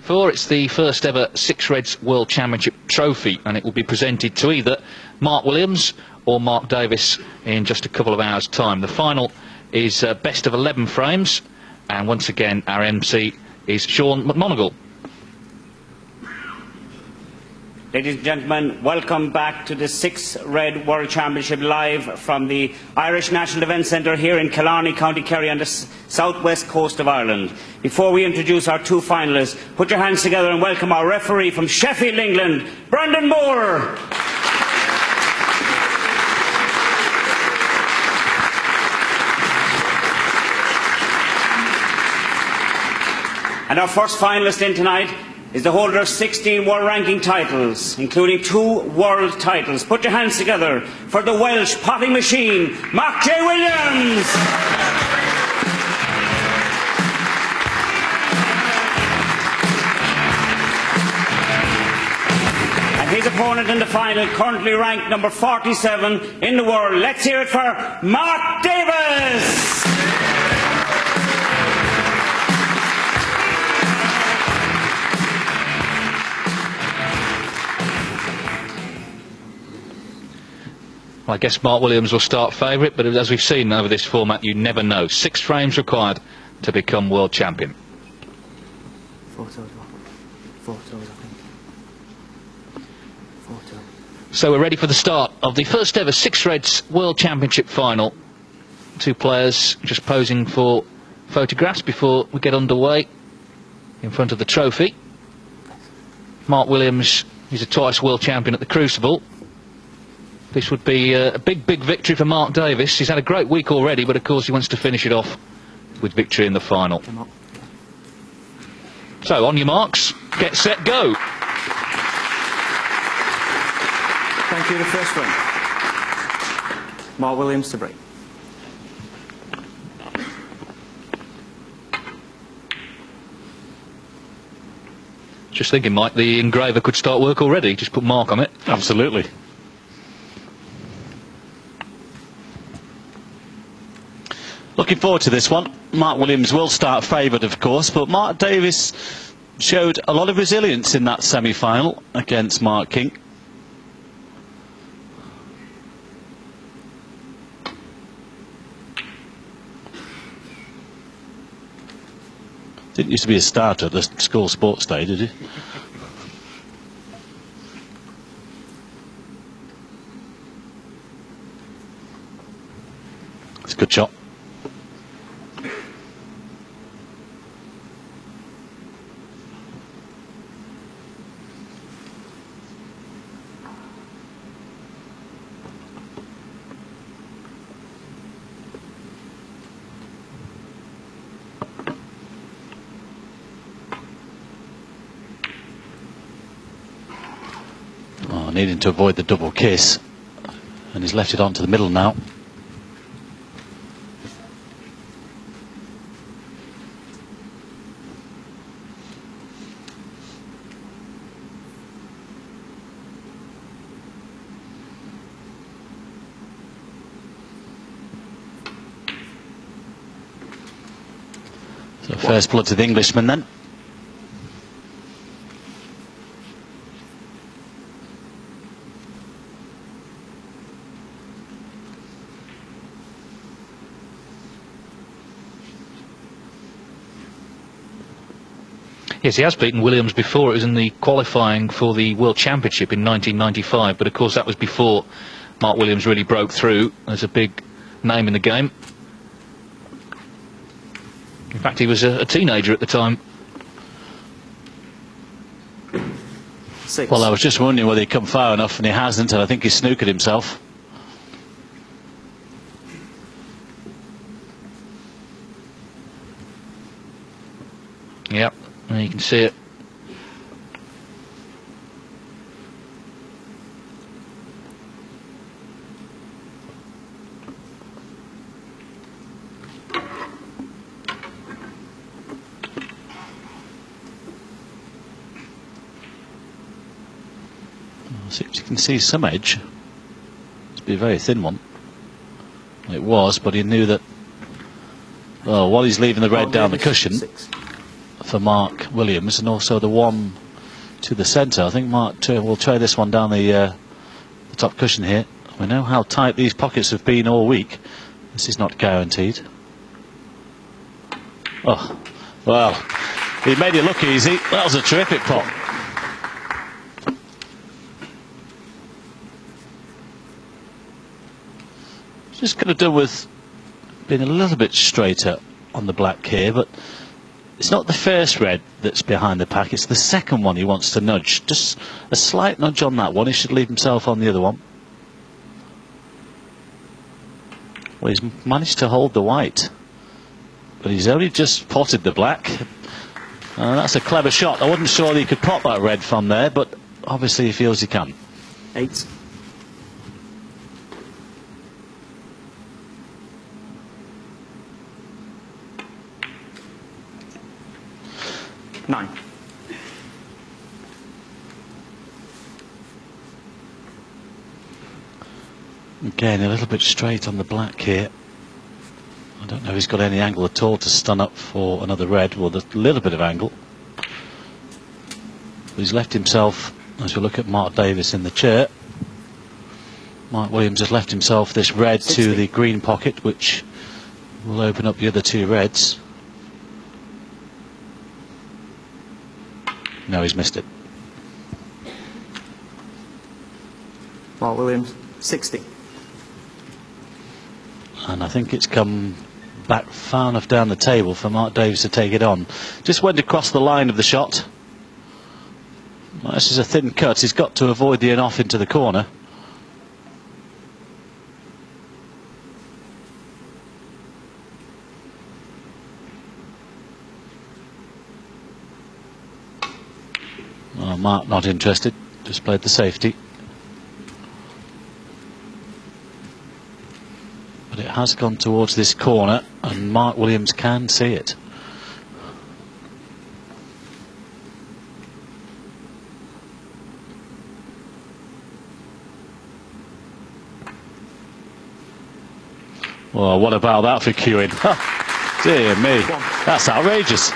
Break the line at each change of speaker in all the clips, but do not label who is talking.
4. It's the first ever Six Reds World Championship trophy, and it will be presented to either Mark Williams or Mark Davis in just a couple of hours' time. The final is best of 11 frames, and once again our MC is Sean McMonagle.
Ladies and gentlemen, welcome back to the Six Red World Championship live from the Irish National Event Centre here in Killarney, County Kerry on the southwest coast of Ireland. Before we introduce our two finalists, put your hands together and welcome our referee from Sheffield, England, Brendan Moore. And our first finalist in tonight is the holder of 16 world ranking titles, including 2 world titles. Put your hands together for the Welsh potting machine, Mark J. Williams. And his opponent in the final, currently ranked number 47 in the world. Let's hear it for Mark Davis.
Well, I guess Mark Williams will start favourite, but as we've seen over this format, you never know. 6 frames required to become world champion.
4 toes, I think. 4 toes.
So we're ready for the start of the first ever Six Reds World Championship final. 2 players just posing for photographs before we get underway in front of the trophy. Mark Williams is a twice world champion at the Crucible. This would be a big victory for Mark Davis. He's had a great week already, but of course he wants to finish it off with victory in the final. So, on your marks, get set, go.
Thank you. The first one. Mark Williams to break.
Just thinking, Mike, the engraver could start work already. Just put Mark on it.
Absolutely. Looking forward to this one. Mark Williams will start favoured, of course, but Mark Davis showed a lot of resilience in that semi-final against Mark King. Didn't used to be a starter at the school sports day, did he? It's a good shot. Needing to avoid the double kiss, and he's left it onto the middle now. So first blood to the Englishman then.
Yes, he has beaten Williams before. It was in the qualifying for the World Championship in 1995, but of course that was before Mark Williams really broke through as a big name in the game. In fact, he was a teenager at the time.
6.
Well, I was just wondering whether he'd come far enough, and he hasn't, and I think he's snookered himself.
Yep. And you can see it.
You can see some edge. It's be a very thin one. It was, but he knew that. Well, while he's leaving the red down the cushion, for Mark Williams, and also the one to the centre. I think Mark will try this one down the top cushion here. We know how tight these pockets have been all week. This is not guaranteed. Oh, well, he made it look easy. That was a terrific pot. Just could have done with being a little bit straighter on the black here, but it's not the first red that's behind the pack, it's the second one he wants to nudge. Just a slight nudge on that one. He should leave himself on the other one. Well, he's managed to hold the white, but he's only just potted the black. That's a clever shot. I wasn't sure that he could pot that red from there, but obviously he feels he can.
8. 9.
Again, a little bit straight on the black here. I don't know if he's got any angle at all to stun up for another red. Well, there's a little bit of angle. But he's left himself, as we look at Mark Davis in the chair, Mark Williams has left himself this red
60.
to the green pocket, which will open up the other two reds. No, he's missed it.
Mark Williams, 60.
And I think it's come back far enough down the table for Mark Davis to take it on. Just went across the line of the shot. Well, this is a thin cut. He's got to avoid the in-off into the corner. Oh, Mark not interested. Just played the safety. But it has gone towards this corner, and Mark Williams can see it. Well, what about that for cueing? Oh, dear me, that's outrageous.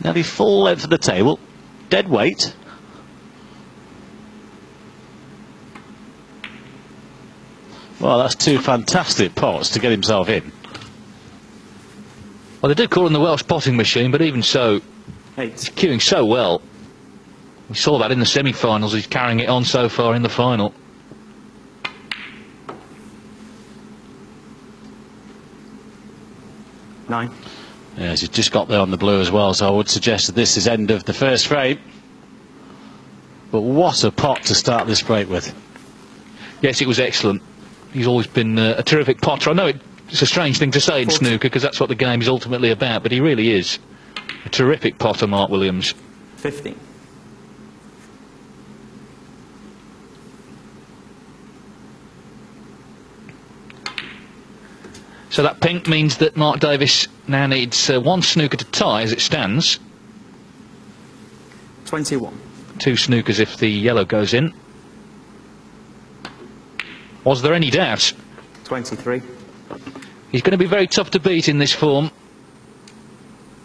Nearly full length of the table, dead weight. Well, that's two fantastic pots to get himself in.
Well, they do call him the Welsh potting machine, but even so,
8.
he's cueing so well. We saw that in the semi-finals. He's carrying it on so far in the final.
9.
Yes, he's just got there on the blue as well, so I would suggest that this is end of the first frame. But what a pot to start this break with.
Yes, it was excellent. He's always been a terrific potter. I know it's a strange thing to say in
40.
snooker, because that's what the game is ultimately about, but he really is a terrific potter, Mark Williams.
15.
So that pink means that Mark Davis now needs one snooker to tie as it stands.
21.
2 snookers if the yellow goes in. Was there any doubt?
23.
He's going to be very tough to beat in this form.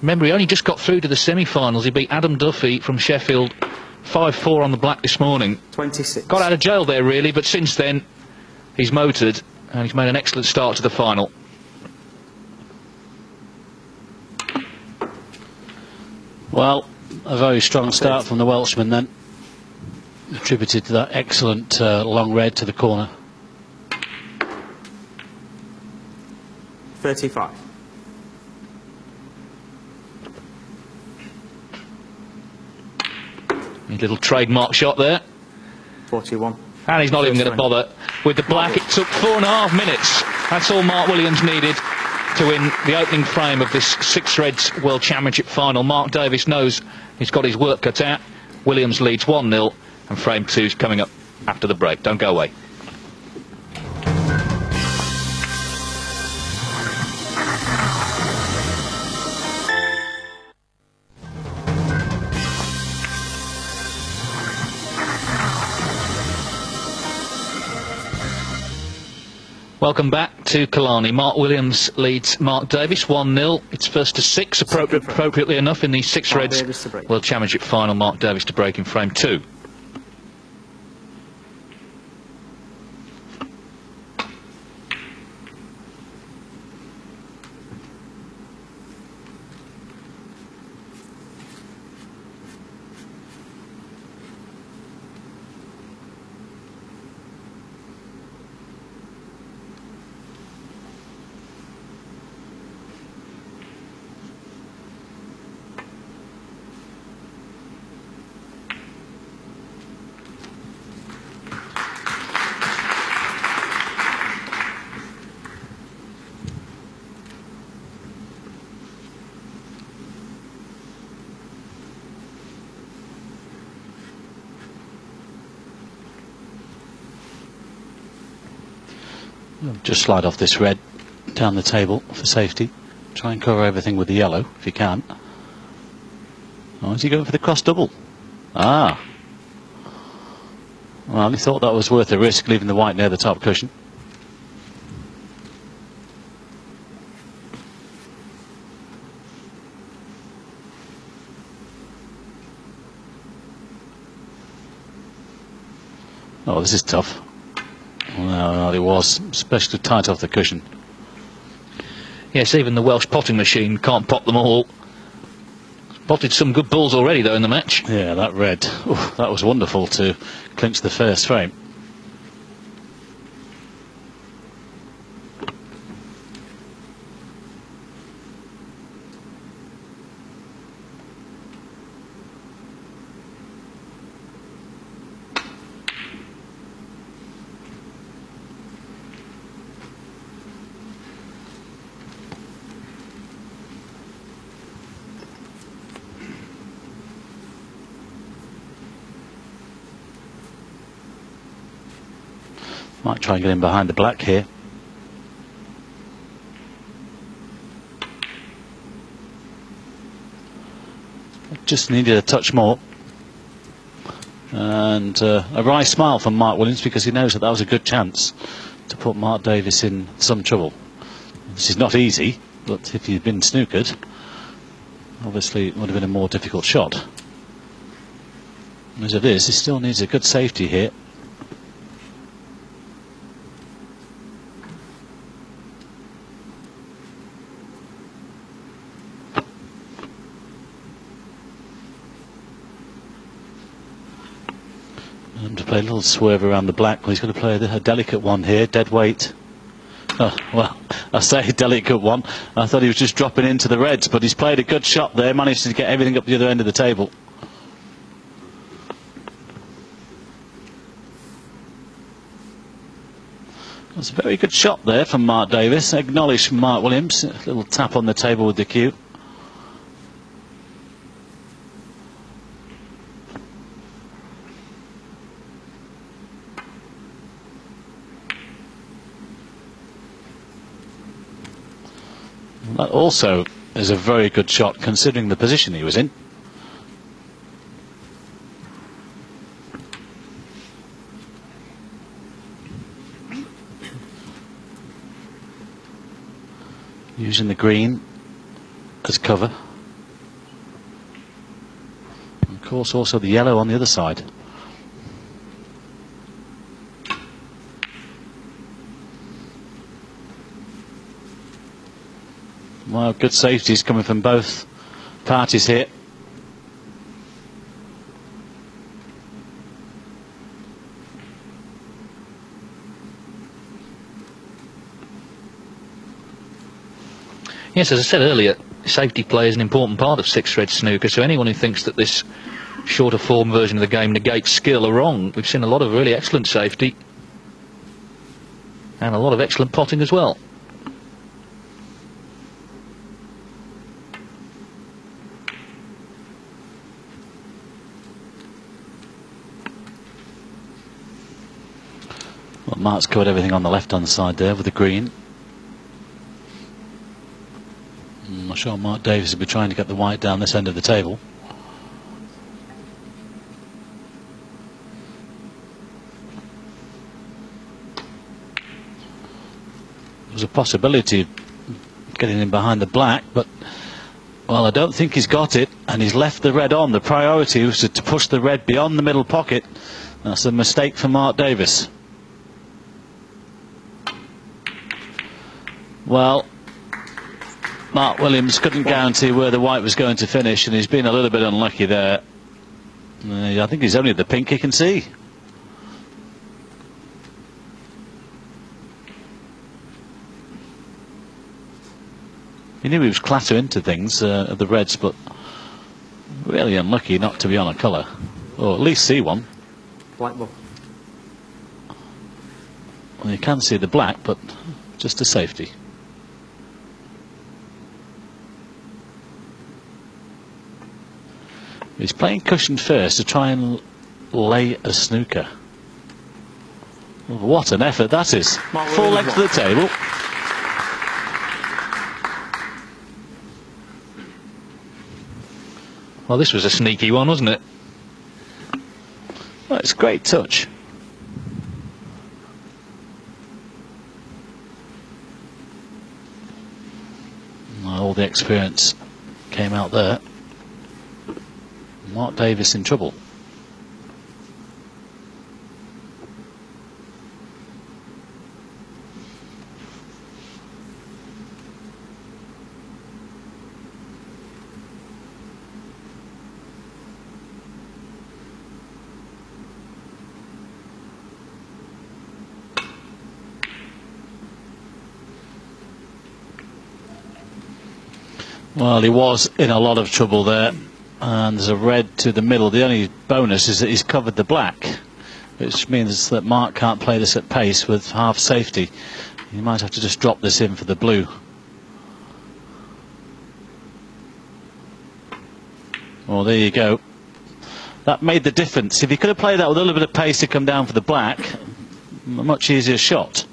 Remember, he only just got through to the semi-finals. He beat Adam Duffy from Sheffield 5-4 on the black this morning.
26.
Got out of jail there, really, but since then he's motored and he's made an excellent start to the final.
Well, a very strong start from the Welshman then, attributed to that excellent long red to the corner.
35.
His little trademark shot there.
41.
And he's not even going to bother with the black. It took 4.5 minutes. That's all Mark Williams needed to win the opening frame of this 6 Reds World Championship final. Mark Davis knows he's got his work cut out. Williams leads 1-0, and frame 2 is coming up after the break. Don't go away. Welcome back to Killarney. Mark Williams leads Mark Davis 1-0. It's first to 6, appropriately enough in the six
Mark
Reds
Davis to break.
World Championship final. Mark Davis to break in frame 2.
Just slide off this red down the table for safety. Try and cover everything with the yellow if you can. Oh, is he going for the cross double? Ah. Well, he thought that was worth the risk, leaving the white near the top cushion. Oh, this is tough. Well, it was, especially tight off the cushion.
Yes, even the Welsh potting machine can't pot them all. Potted some good balls already, though, in the match.
Yeah, that red. Ooh, that was wonderful to clinch the first frame. Might try and get in behind the black here. Just needed a touch more. And a wry smile from Mark Williams, because he knows that that was a good chance to put Mark Davis in some trouble. This is not easy, but if he'd been snookered, obviously it would have been a more difficult shot. As it is, he still needs a good safety here. And to play a little swerve around the black. Well, he's going to play a delicate one here, dead weight. Oh, well, I say delicate one. I thought he was just dropping into the reds, but he's played a good shot there, managed to get everything up the other end of the table. That's a very good shot there from Mark Davis. Acknowledged Mark Williams. A little tap on the table with the cue. That also is a very good shot, considering the position he was in. Using the green as cover. And of course also the yellow on the other side. Well, good safeties coming from both parties here.
Yes, as I said earlier, safety play is an important part of six-red snooker, so anyone who thinks that this shorter form version of the game negates skill are wrong. We've seen a lot of really excellent safety and a lot of excellent potting as well.
Well, Mark's covered everything on the left-hand side there with the green. I'm not sure Mark Davis will be trying to get the white down this end of the table. was a possibility of getting him behind the black, but well, I don't think he's got it, and he's left the red on. The priority was to push the red beyond the middle pocket. That's a mistake for Mark Davis. Well, Mark Williams couldn't guarantee where the white was going to finish, and he's been a little bit unlucky there. I think he's only the pink he can see. He knew he was clatter into things, the reds, but really unlucky not to be on a colour, or at least see one.
Black ball.
Well, you can see the black, but just a safety. He's playing cushion first to try and lay a snooker. What an effort that is. 4 legs to the table.
Well, this was a sneaky one, wasn't it?
Well, it's a great touch. Well, all the experience came out there. Mark Davis in trouble. Well, he was in a lot of trouble there, and there's a red to the middle. The only bonus is that he's covered the black, which means that Mark can't play this at pace with half safety. He might have to just drop this in for the blue. Well, there you go. That made the difference. If he could have played that with a little bit of pace to come down for the black, a much easier shot.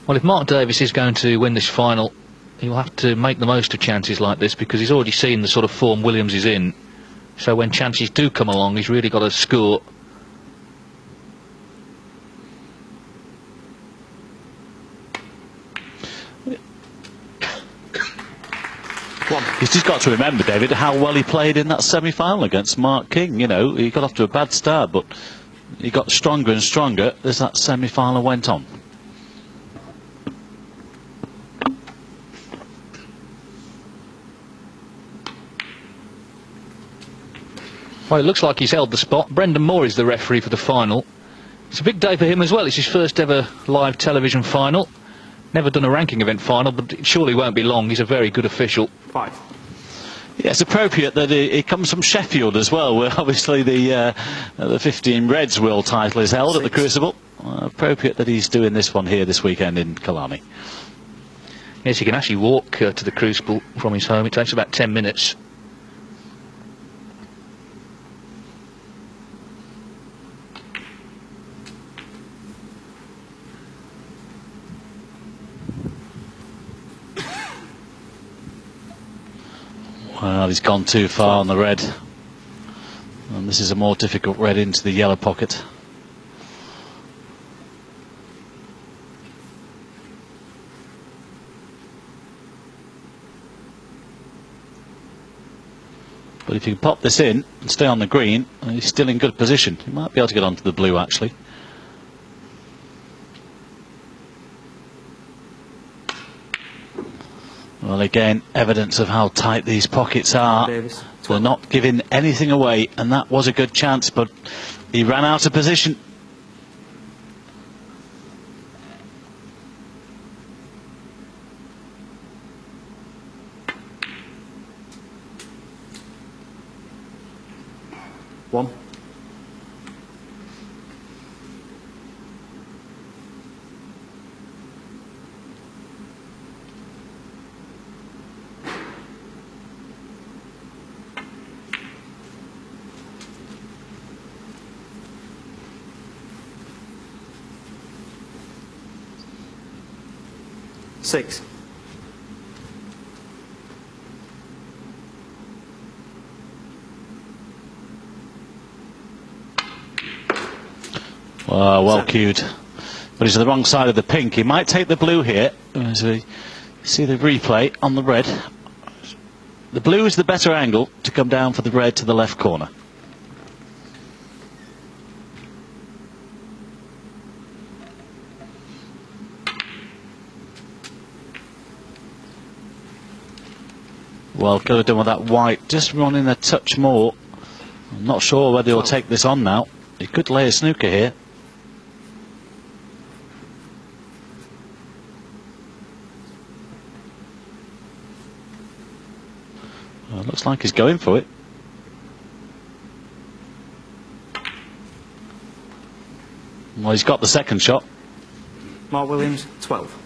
Well, if Mark Davis is going to win this final, he'll have to make the most of chances like this, because he's already seen the sort of form Williams is in. So when chances do come along, he's really got to score.
He's just got to remember, David, how well he played in that semi-final against Mark King. You know, he got off to a bad start, but he got stronger and stronger as that semi-final went on.
Well, it looks like he's held the spot. Brendan Moore is the referee for the final. It's a big day for him as well. It's his first ever live television final. Never done a ranking event final, but it surely won't be long. He's a very good official.
5.
Yeah, it's appropriate that he comes from Sheffield as well, where obviously the 15 Reds world title is held 6. At the Crucible. Appropriate that he's doing this one here this weekend in Killarney.
Yes, he can actually walk to the Crucible from his home. It takes about 10 minutes.
Well, he's gone too far on the red, and this is a more difficult red into the yellow pocket. But if you can pop this in and stay on the green, he's still in good position. He might be able to get onto the blue, actually. Well, again, evidence of how tight these pockets are.
Davis,
They're not giving anything away, and that was a good chance, but he ran out of position.
One. Six.
Well cued. But he's on the wrong side of the pink. He might take the blue here. As we see the replay on the red. The blue is the better angle to come down for the red to the left corner. Well, could have done with that white, just running a touch more. I'm not sure whether he'll take this on now. He could lay a snooker here. Well, looks like he's going for it. Well, he's got the second shot.
Mark Williams, 12.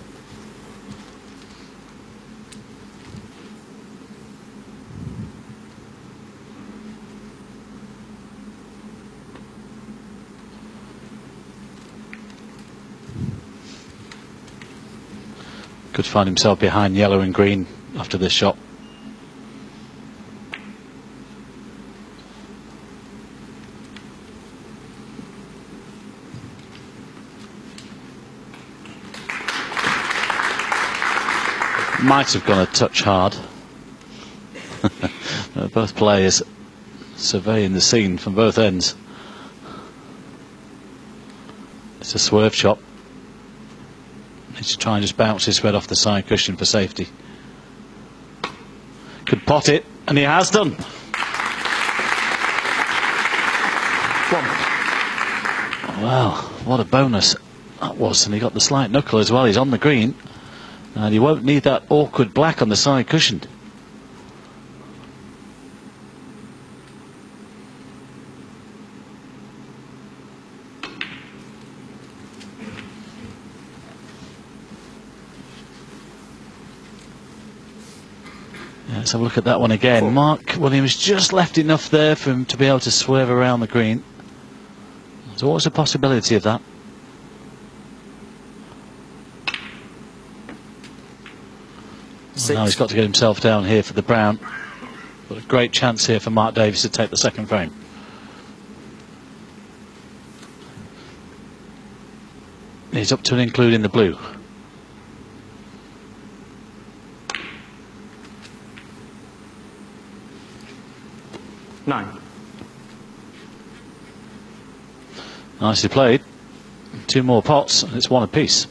Could find himself behind yellow and green after this shot. Might have gone a touch hard. Both players surveying the scene from both ends. It's a swerve shot. Needs to try and just bounce his red off the side cushion for safety. Could pot it, and he has done. Well, what a bonus that was, and he got the slight knuckle as well. He's on the green, and he won't need that awkward black on the side cushion. Let's have a look at that one again. Mark Williams just left enough there for him to be able to swerve around the green. There's always a possibility of that. Well, now he's got to get himself down here for the brown. But a great chance here for Mark Davies to take the second frame. He's up to and including the blue. Nicely played. Two more pots and it's one apiece.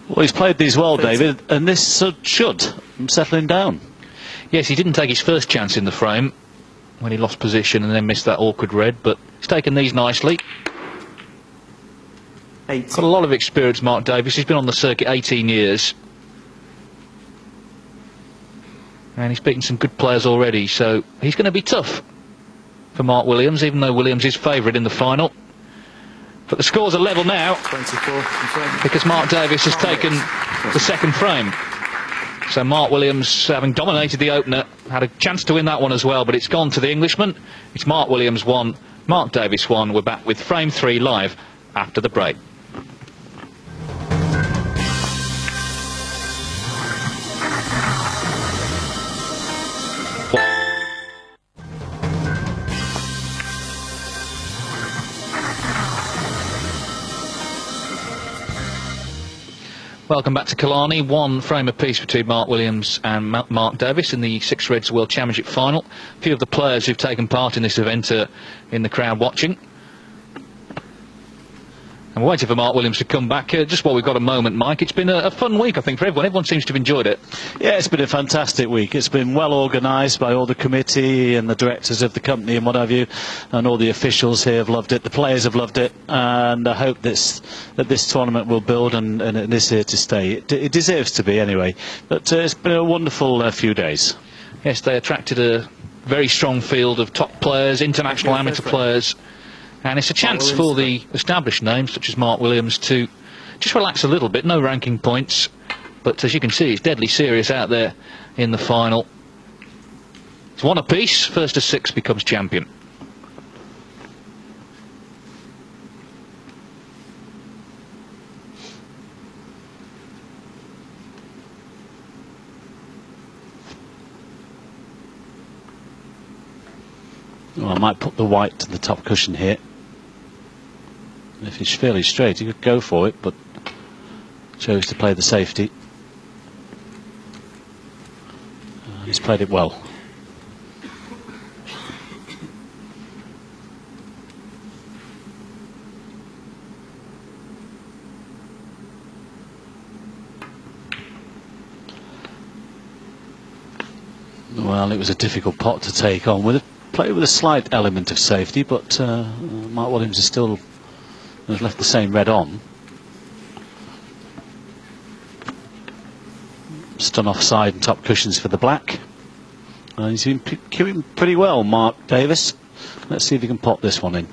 Well, he's played these well, David, and this should settling down.
Yes, he didn't take his first chance in the frame when he lost position and then missed that awkward red, but he's taken these nicely. Got a lot of experience, Mark Davies. He's been on the circuit 18 years. And he's beaten some good players already, so he's going to be tough for Mark Williams, even though Williams is favourite in the final. But the scores are level now
24
because Mark Davies has taken the second frame. So Mark Williams, having dominated the opener, had a chance to win that one as well, but it's gone to the Englishman. It's Mark Williams 1, Mark Davies 1. We're back with frame 3 live after the break. Welcome back to Killarney. One frame apiece between Mark Williams and Mark Davies in the Six Reds World Championship final. A few of the players who've taken part in this event are in the crowd watching. And we're waiting for Mark Williams to come back. Just while we've got a moment, Mike, it's been a fun week, I think, for everyone. Everyone seems to have enjoyed it.
Yeah, it's been a fantastic week. It's been well organised by all the committee and the directors of the company and what have you, and all the officials here have loved it. The players have loved it, and I hope that this tournament will build and it is here to stay. It deserves to be anyway. But it's been a wonderful few days.
Yes, they attracted a very strong field of top players, international amateur players. And it's a chance for the established names, such as Mark Williams, to just relax a little bit. No ranking points, but as you can see, he's deadly serious out there in the final. It's one apiece. First to 6 becomes champion.
Well, I might put the white to the top cushion here. If it's fairly straight, he could go for it, but chose to play the safety. He's played it well. Well, it was a difficult pot to take on. Played with a slight element of safety, but Mark Williams has left the same red on. Stun offside and top cushions for the black. He's been queuing pretty well, Mark Davis. Let's see if he can pop this one in.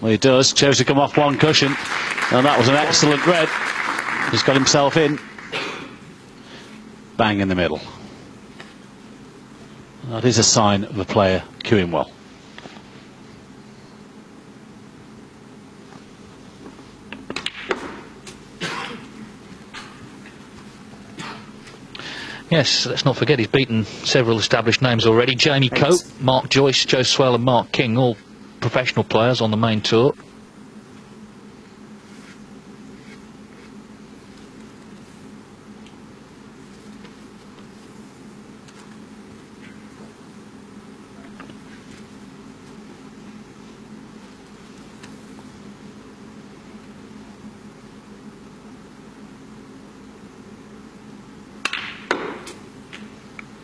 Well, he does. Chose to come off one cushion, and that was an excellent red. He's got himself in. Bang in the middle. That is a sign of a player queuing well.
Yes, let's not forget he's beaten several established names already. Jamie Cope, Mark Joyce, Joe Swell and Mark King, all professional players on the main tour.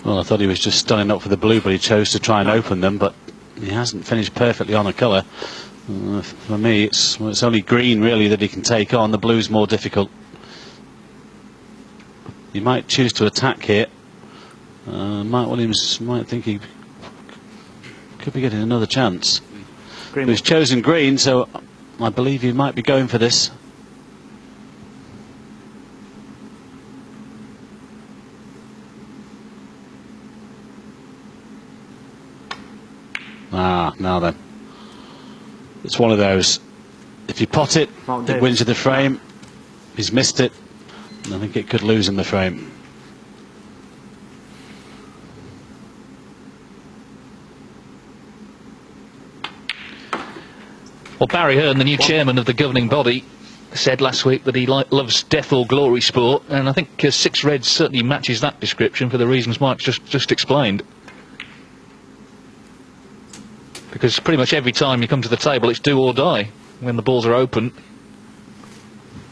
Well, I thought he was just stunning up for the blue, but he chose to try and open them, but he hasn't finished perfectly on a colour. For me, it's only green really that he can take on. The blue's more difficult. He might choose to attack here. Mark Williams might think he could be getting another chance. He's chosen green, so I believe he might be going for this. Now then. It's one of those. If you pot it, it wins you the frame. He's missed it. I think it could lose in the frame.
Well, Barry Hearn, the new chairman of the governing body, said last week that he loves death or glory sport, and I think 6 reds certainly matches that description for the reasons Mike's just explained. Because pretty much every time you come to the table, it's do or die when the balls are open.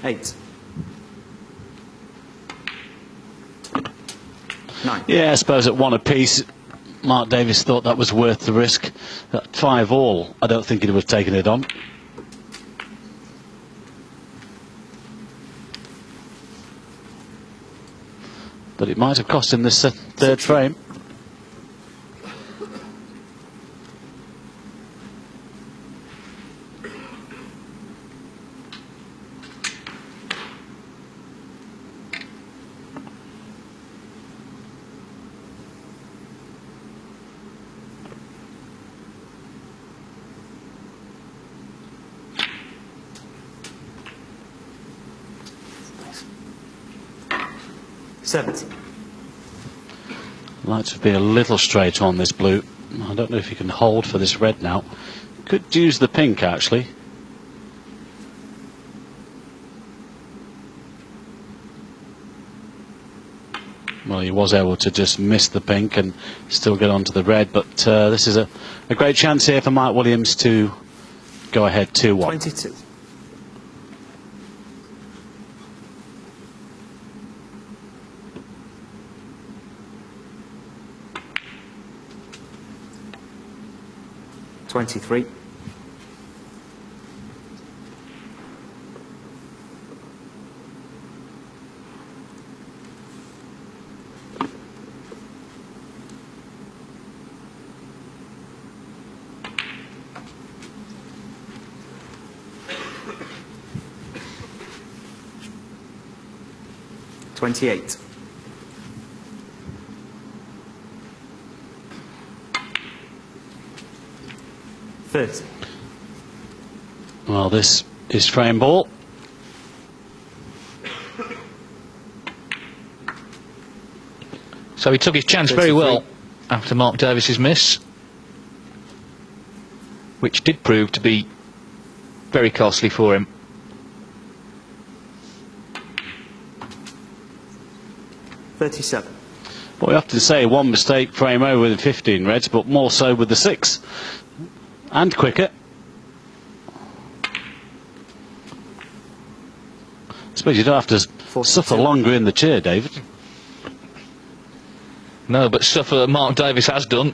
8. 9.
Yeah, I suppose at 1 apiece, Mark Davis thought that was worth the risk. At 5 all, I don't think he would have taken it on. But it might have cost him this third frame. Like to be a little straight on this blue. I don't know if you can hold for this red now. Could use the pink actually. Well, he was able to just miss the pink and still get onto the red, but this is a great chance here for Mike Williams to go ahead 2-1.
22. $23. $28. $30.
Well, this is frame ball.
So he took his chance very
33.
well after Mark Davis's miss, which did prove to be very costly for him.
37.
Well, we have to say one mistake frame over with 15 reds, but more so with the 6. And quicker. I suppose you don't have to
42.
suffer longer in the chair, David.
No, but suffer Mark Davis has done.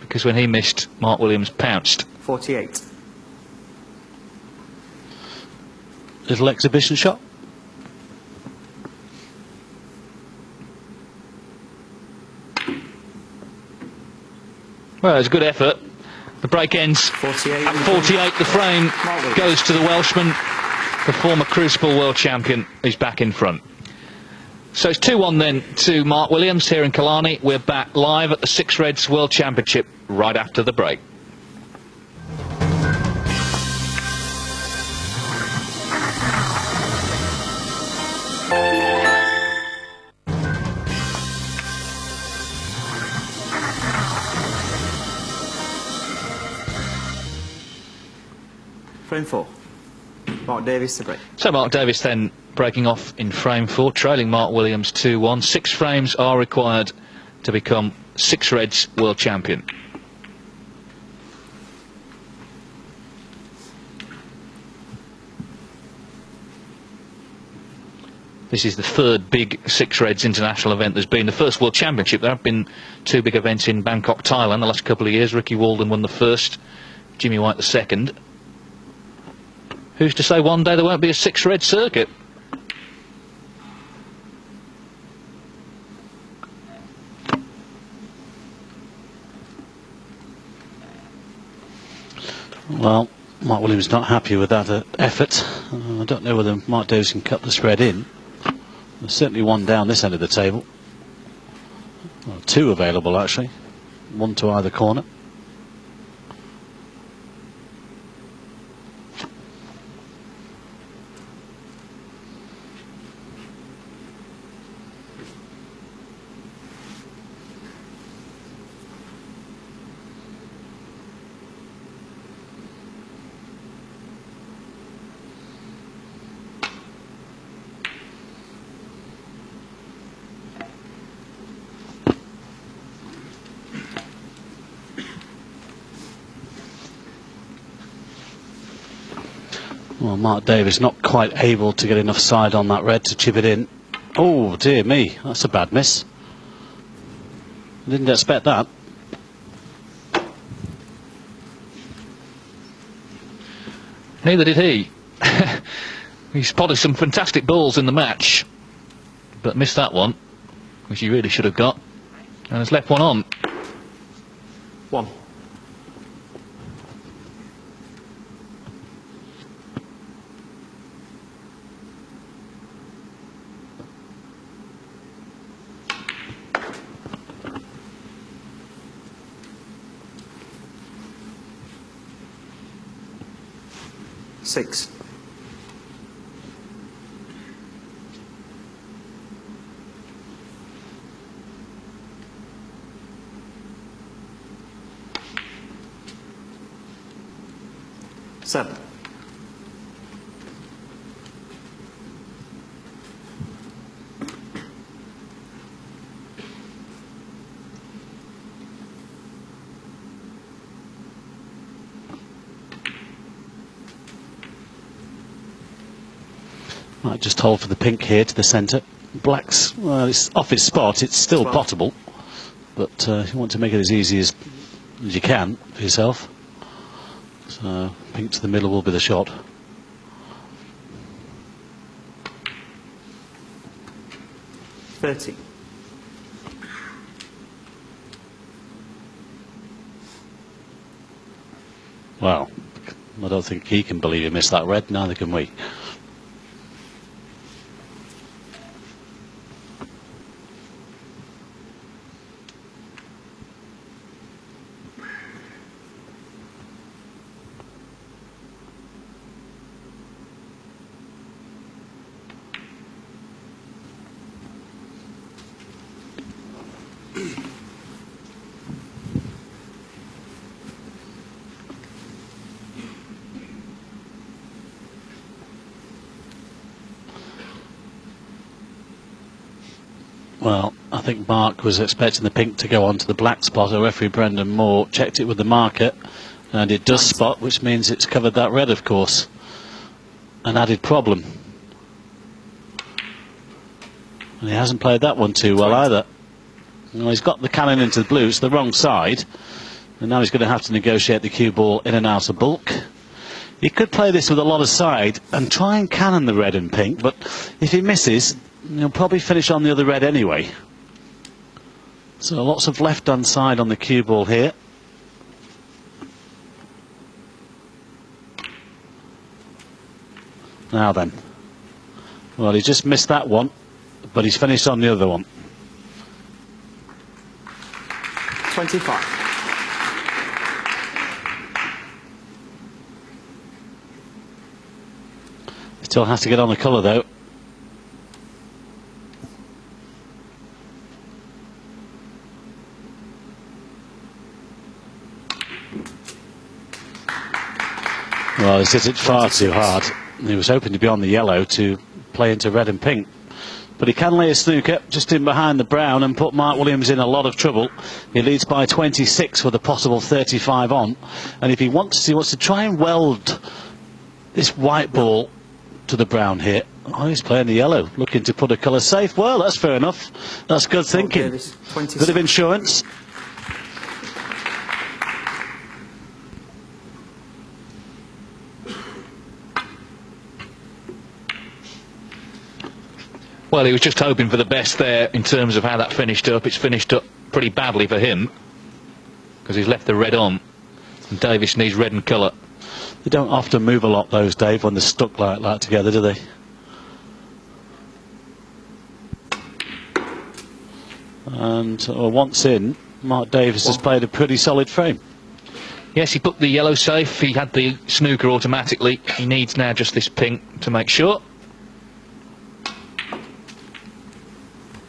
Because when he missed, Mark Williams pounced.
48.
Little exhibition shot.
Well, it's a good effort. The break ends
48.
at 48. The frame goes to the Welshman, the former Crucible World Champion, who's back in front. So it's 2-1 then to Mark Williams here in Killarney. We're back live at the Six Reds World Championship right after the break.
Frame 4. Mark Davis to break.
So Mark Davis then breaking off in frame 4, trailing Mark Williams 2-1. 6 frames are required to become Six Reds World Champion. This is the third big Six Reds international event there's been. The first World Championship, there have been 2 big events in Bangkok, Thailand the last couple of years. Ricky Walden won the first, Jimmy White the second. Who's to say one day there won't be a Six Red circuit?
Well, Mark Williams not happy with that effort. I don't know whether Mark Davis can cut the spread in. There's certainly one down this end of the table. Well, 2 available actually. 1 to either corner. Well, Mark Davis not quite able to get enough side on that red to chip it in. Oh, dear me, that's a bad miss. Didn't expect that.
Neither did he. He spotted some fantastic balls in the match, but missed that one, which he really should have got, and has left one on.
1. Six. Seven.
Might just hold for the pink here to the centre. Black's, well, it's off its spot, it's still
12.
potable, but you want to make it as easy as you can for yourself. So pink to the middle will be the shot.
$30.
Well, I don't think he can believe he missed that red, neither can we. Well, I think Mark was expecting the pink to go onto the black spot. Our referee Brendan Moore checked it with the marker, and it does spot, which means it's covered that red, of course. An added problem. And he hasn't played that one too well either. Well, he's got the cannon into the blue, it's the wrong side. And now he's going to have to negotiate the cue ball in and out of bulk. He could play this with a lot of side and try and cannon the red and pink, but if he misses, he'll probably finish on the other red anyway. So lots of left-hand side on the cue ball here. Now then. Well, he just missed that one, but he's finished on the other one.
25.
Still has to get on the colour though. Well, he's hit it far too hard. He was hoping to be on the yellow to play into red and pink. But he can lay a snooker just in behind the brown and put Mark Williams in a lot of trouble. He leads by 26 with a possible 35 on. And if he wants to try and weld this white ball to the brown here. Oh, he's playing the yellow, looking to put a colour safe. Well, that's fair enough. That's good thinking. Bit of insurance.
Well, he was just hoping for the best there in terms of how that finished up. It's finished up pretty badly for him because he's left the red on, and Davis needs red and colour.
They don't often move a lot, those, Dave, when they're stuck like that together, do they? And once in, Mark Davis has played a pretty solid frame.
Yes, he put the yellow safe. He had the snooker automatically. He needs now just this pink to make sure.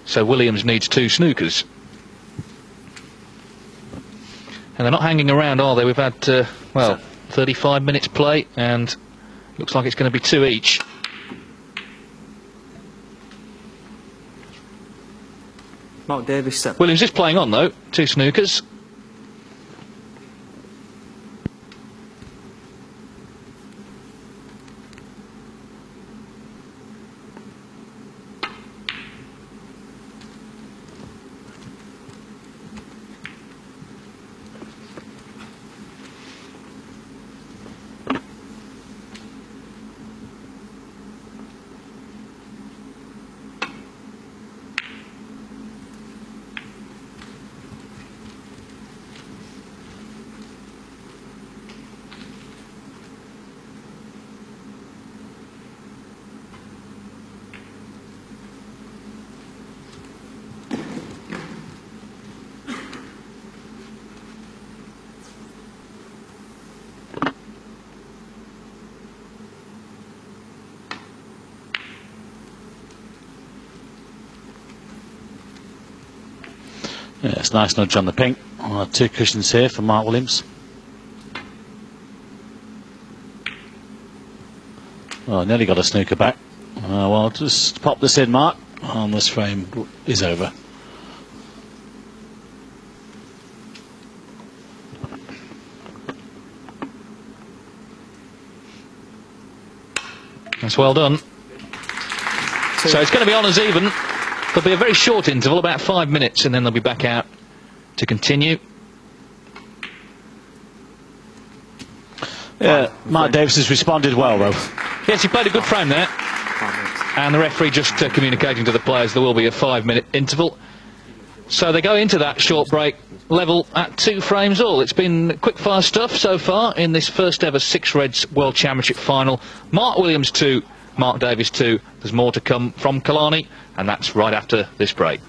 So Williams needs 2 snookers. And they're not hanging around, are they? We've had, well, 35 minutes play, and looks like it's going to be 2 each.
Mark Davis set.
Williams is playing on though, 2 snookers.
Yeah, it's a nice nudge on the pink. We'll have 2 cushions here for Mark Williams. Oh, nearly got a snooker back. Well, just pop this in, Mark, and this frame is over.
That's well done. So it's going to be on as even. There'll be a very short interval, about 5 minutes, and then they'll be back out to continue.
Yeah, Mark Davis has responded well, though.
Yes, he played a good frame there. And the referee just communicating to the players there will be a 5-minute interval. So they go into that short break level at 2 frames all. It's been quick-fire stuff so far in this first ever 6 Reds World Championship final. Mark Williams 2, Mark Davis 2. There's more to come from Killarney, and that's right after this break.